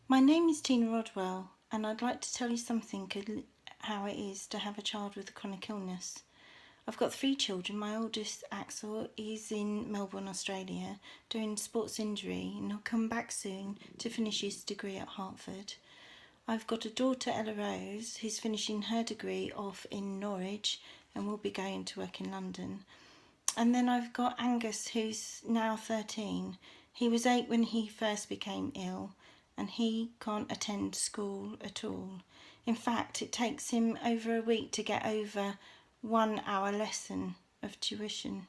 My name is Tina Rodwell, and I'd like to tell you something how it is to have a child with a chronic illness. I've got 3 children. My oldest, Axel, is in Melbourne, Australia, doing sports injury, and he'll come back soon to finish his degree at Hertford. I've got a daughter, Ella Rose, who's finishing her degree off in Norwich and will be going to work in London. And then I've got Angus, who's now 13. He was 8 when he first became ill, and he can't attend school at all. In fact, it takes him over a week to get over 1 hour lesson of tuition.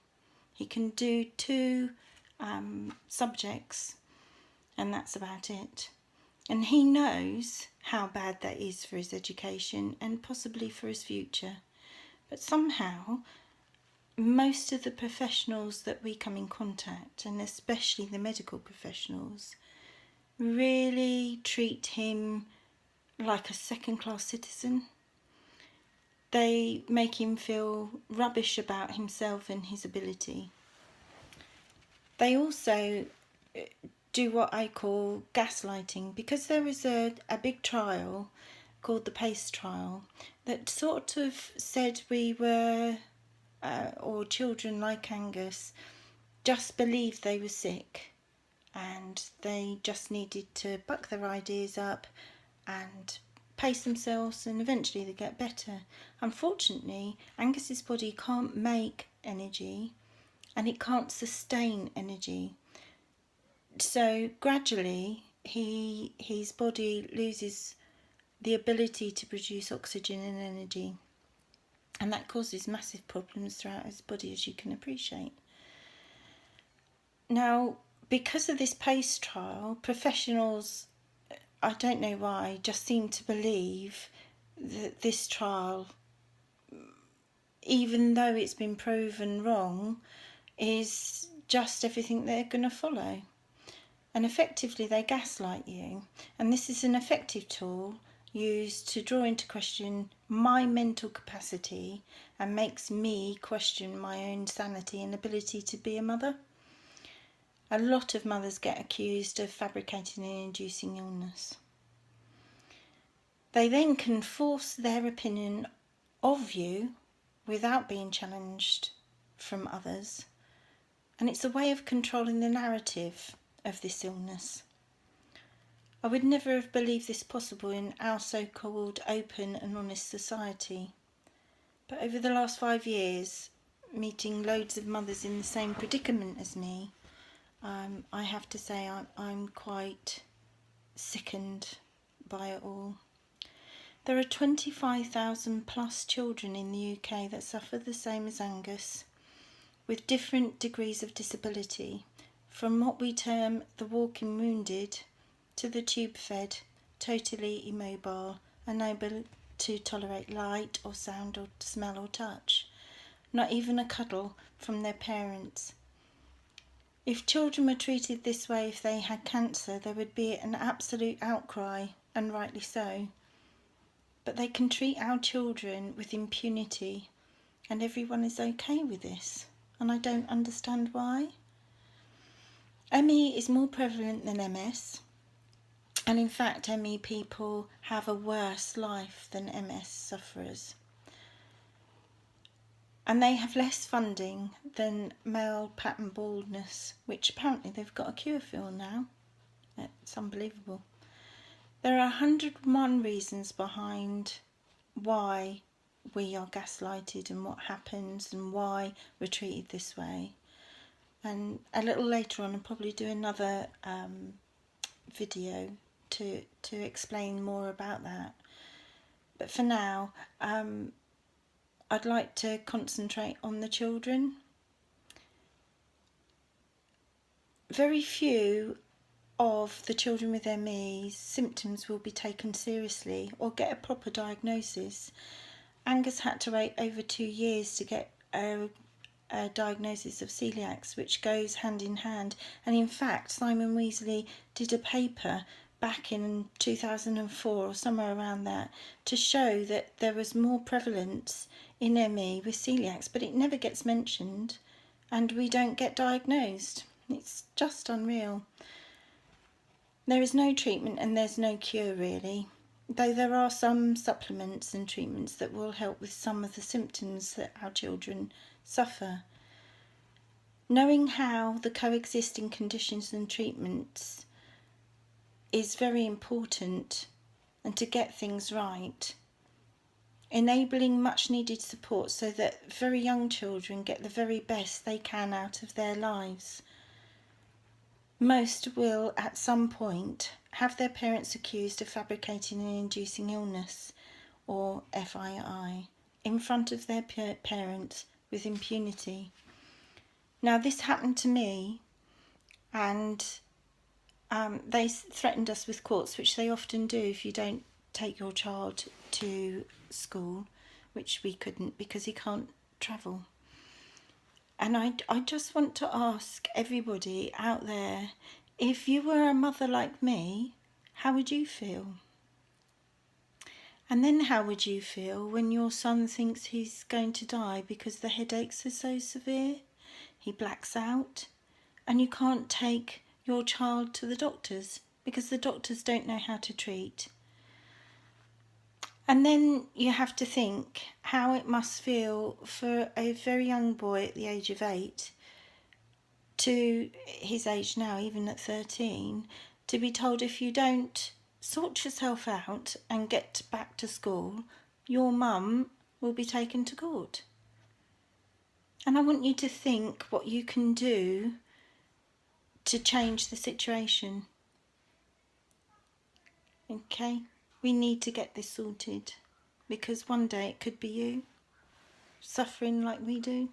He can do 2 subjects, and that's about it. And he knows how bad that is for his education and possibly for his future. But somehow, most of the professionals that we come in contact, and especially the medical professionals, really treat him like a second-class citizen. They make him feel rubbish about himself and his ability. They also do what I call gaslighting, because there was a big trial called the PACE trial that sort of said we were, or children like Angus, just believed they were sick and they just needed to buck their ideas up and pace themselves, and eventually they get better. Unfortunately, Angus's body can't make energy and it can't sustain energy. So gradually his body loses the ability to produce oxygen and energy, and that causes massive problems throughout his body, as you can appreciate. Now, because of this PACE trial, professionals, I don't know why, just seem to believe that this trial, even though it's been proven wrong, is just everything they're going to follow. And effectively they gaslight you. And this is an effective tool used to draw into question my mental capacity and makes me question my own sanity and ability to be a mother. A lot of mothers get accused of fabricating and inducing illness. They then can force their opinion of you without being challenged from others. And it's a way of controlling the narrative of this illness. I would never have believed this possible in our so-called open and honest society. But over the last 5 years, meeting loads of mothers in the same predicament as me, I have to say I'm quite sickened by it all. There are 25,000 plus children in the UK that suffer the same as Angus, with different degrees of disability, from what we term the walking wounded to the tube-fed, totally immobile, unable to tolerate light or sound or smell or touch, not even a cuddle from their parents. If children were treated this way if they had cancer, there would be an absolute outcry, and rightly so. But they can treat our children with impunity, and everyone is okay with this, and I don't understand why. ME is more prevalent than MS, and in fact ME people have a worse life than MS sufferers. And they have less funding than male pattern baldness, which apparently they've got a cure for now. It's unbelievable. There are 101 reasons behind why we are gaslighted and what happens and why we're treated this way. And a little later on I'll probably do another video to explain more about that. But for now, I'd like to concentrate on the children. Very few of the children with ME symptoms will be taken seriously or get a proper diagnosis. Angus had to wait over 2 years to get a diagnosis of celiac, which goes hand in hand. And in fact, Simon Weasley did a paper back in 2004 or somewhere around that to show that there was more prevalence in ME with celiac, but it never gets mentioned and we don't get diagnosed. It's just unreal. There is no treatment and there's no cure really, though there are some supplements and treatments that will help with some of the symptoms that our children suffer. Knowing how the coexisting conditions and treatments is very important, and to get things right, enabling much needed support so that very young children get the very best they can out of their lives. Most will at some point have their parents accused of fabricating and inducing illness, or FII, in front of their parents with impunity. Now this happened to me, and they threatened us with courts, which they often do if you don't take your child to school, which we couldn't because he can't travel. And I just want to ask everybody out there, if you were a mother like me, how would you feel? And then how would you feel when your son thinks he's going to die because the headaches are so severe? He blacks out, and you can't take your child to the doctors because the doctors don't know how to treat. And then you have to think how it must feel for a very young boy at the age of 8 to his age now, even at 13, to be told if you don't sort yourself out and get back to school, your mum will be taken to court. And I want you to think what you can do to change the situation. Okay? We need to get this sorted, because one day it could be you, suffering like we do.